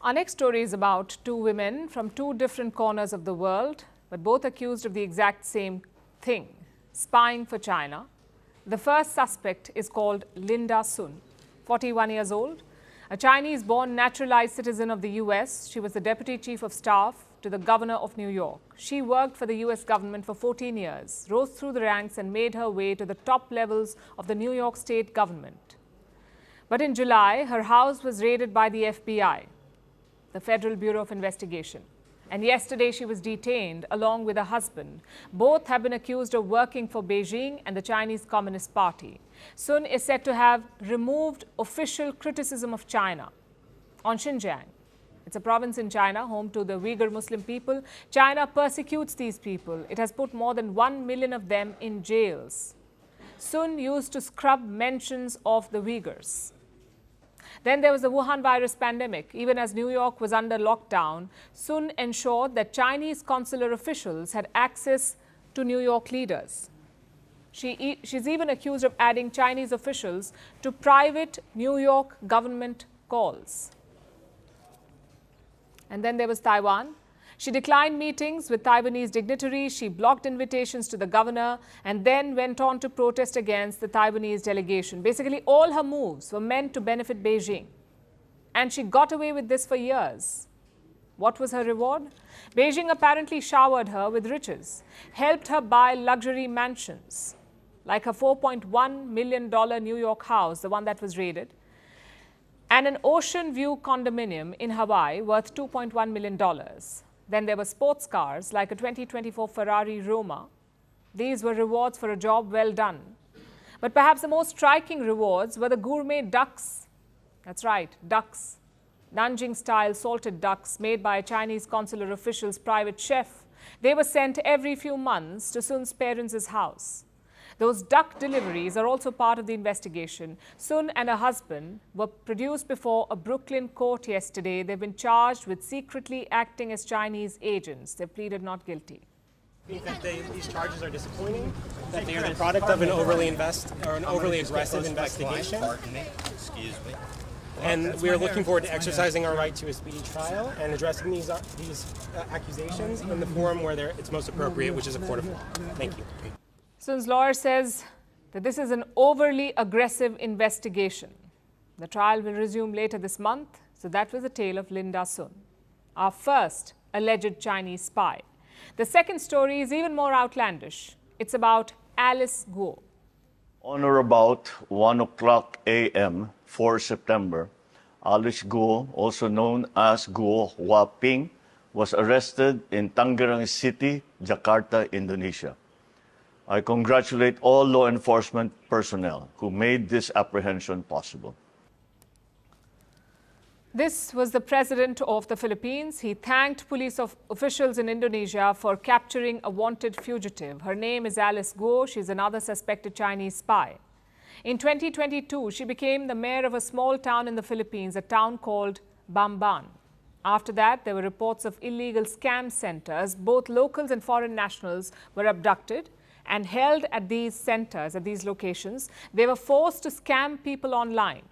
Our next story is about two women from two different corners of the world, but both accused of the exact same thing, spying for China. The first suspect is called Linda Sun, 41 years old, a Chinese-born naturalized citizen of the US. She was the deputy chief of staff to the governor of New York. She worked for the US government for 14 years, rose through the ranks and made her way to the top levels of the New York state government. But in July, her house was raided by the FBI, the Federal Bureau of Investigation. And yesterday she was detained along with her husband. Both have been accused of working for Beijing and the Chinese Communist Party. Sun is said to have removed official criticism of China on Xinjiang. It's a province in China, home to the Uyghur Muslim people. China persecutes these people. It has put more than 1 million of them in jails. Sun used to scrub mentions of the Uyghurs. Then there was the Wuhan virus pandemic. Even as New York was under lockdown, Sun ensured that Chinese consular officials had access to New York leaders. She's even accused of adding Chinese officials to private New York government calls. And then there was Taiwan. She declined meetings with Taiwanese dignitaries. She blocked invitations to the governor and then went on to protest against the Taiwanese delegation. Basically, all her moves were meant to benefit Beijing. And she got away with this for years. What was her reward? Beijing apparently showered her with riches, helped her buy luxury mansions, like her $4.1 million New York house, the one that was raided, and an ocean view condominium in Hawaii worth $2.1 million. Then there were sports cars like a 2024 Ferrari Roma. These were rewards for a job well done. But perhaps the most striking rewards were the gourmet ducks. That's right, ducks. Nanjing-style salted ducks made by a Chinese consular official's private chef. They were sent every few months to Sun's parents' house. Those duck deliveries are also part of the investigation. Sun and her husband were produced before a Brooklyn court yesterday. They've been charged with secretly acting as Chinese agents. They've pleaded not guilty. I think that these charges are disappointing, that they are the product of an overly aggressive investigation. Excuse me. And we are looking forward to exercising our right to a speedy trial and addressing these accusations in the forum where it's most appropriate, which is a court of law. Thank you. Sun's lawyer says that this is an overly aggressive investigation. The trial will resume later this month. So that was the tale of Linda Sun, our first alleged Chinese spy. The second story is even more outlandish. It's about Alice Guo. On or about 1 o'clock a.m., 4 September, Alice Guo, also known as Guo Huaping, was arrested in Tangerang City, Jakarta, Indonesia. I congratulate all law enforcement personnel who made this apprehension possible. This was the president of the Philippines. He thanked police officials in Indonesia for capturing a wanted fugitive. Her name is Alice Guo. She's another suspected Chinese spy. In 2022, she became the mayor of a small town in the Philippines, a town called Bamban. After that, there were reports of illegal scam centers. Both locals and foreign nationals were abducted and held at these centers, at these locations. They were forced to scam people online.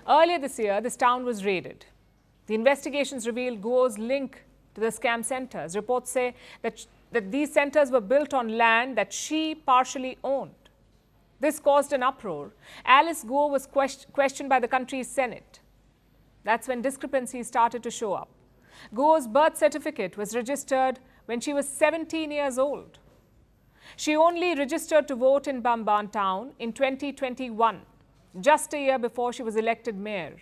Earlier this year, this town was raided. The investigations revealed Guo's link to the scam centers. Reports say that these centers were built on land that she partially owned. This caused an uproar. Alice Guo was questioned by the country's Senate. That's when discrepancies started to show up. Guo's birth certificate was registered when she was 17 years old. She only registered to vote in Bamban town in 2021, just a year before she was elected mayor.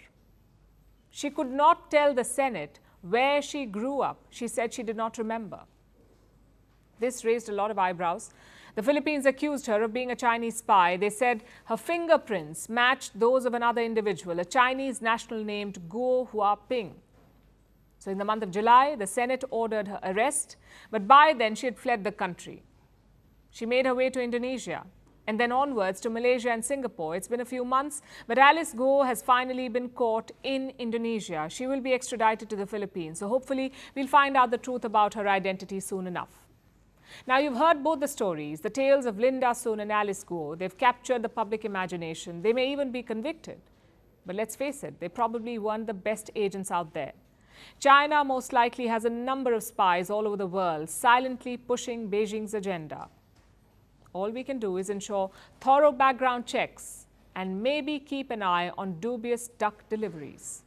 She could not tell the Senate where she grew up. She said she did not remember. This raised a lot of eyebrows. The Philippines accused her of being a Chinese spy. They said her fingerprints matched those of another individual, a Chinese national named Guo Huaping. So in the month of July, the Senate ordered her arrest, but by then she had fled the country. She made her way to Indonesia and then onwards to Malaysia and Singapore. It's been a few months, but Alice Guo has finally been caught in Indonesia. She will be extradited to the Philippines. So hopefully we'll find out the truth about her identity soon enough. Now, you've heard both the stories, the tales of Linda Sun and Alice Guo. They've captured the public imagination. They may even be convicted. But let's face it, they probably weren't the best agents out there. China most likely has a number of spies all over the world, silently pushing Beijing's agenda. All we can do is ensure thorough background checks and maybe keep an eye on dubious duck deliveries.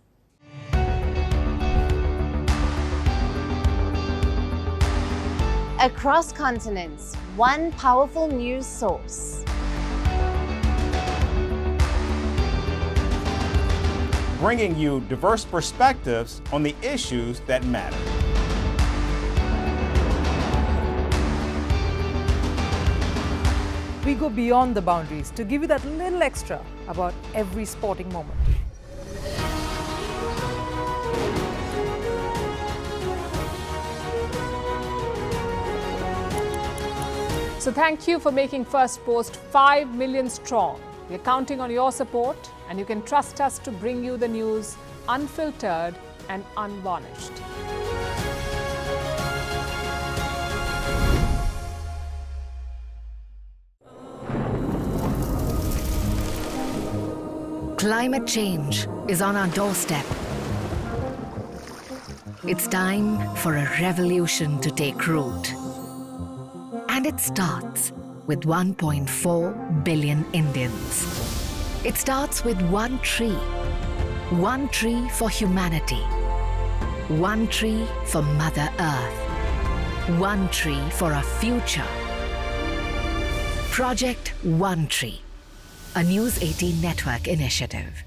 Across continents, one powerful news source. Bringing you diverse perspectives on the issues that matter. We go beyond the boundaries to give you that little extra about every sporting moment. So thank you for making Firstpost 5 million strong. We're counting on your support, and you can trust us to bring you the news unfiltered and unvarnished. Climate change is on our doorstep. It's time for a revolution to take root. And it starts with 1.4 billion Indians. It starts with one tree for humanity, one tree for Mother Earth, one tree for a future. Project One Tree, a News 18 network initiative.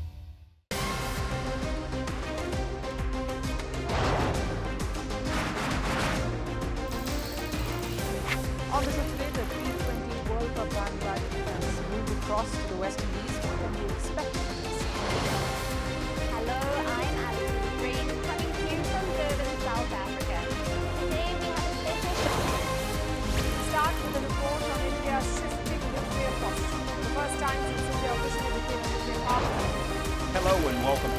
On the show today, the T20 World Cup bandwagon has moved across to the West Indies. What do you expect from this? Hello, I'm Alice Guo, coming to you from Durban, South Africa. Today we have a special show. Start with a report on India's shifting nuclear posture. For the first time since India officially became a nuclear power. Hello and welcome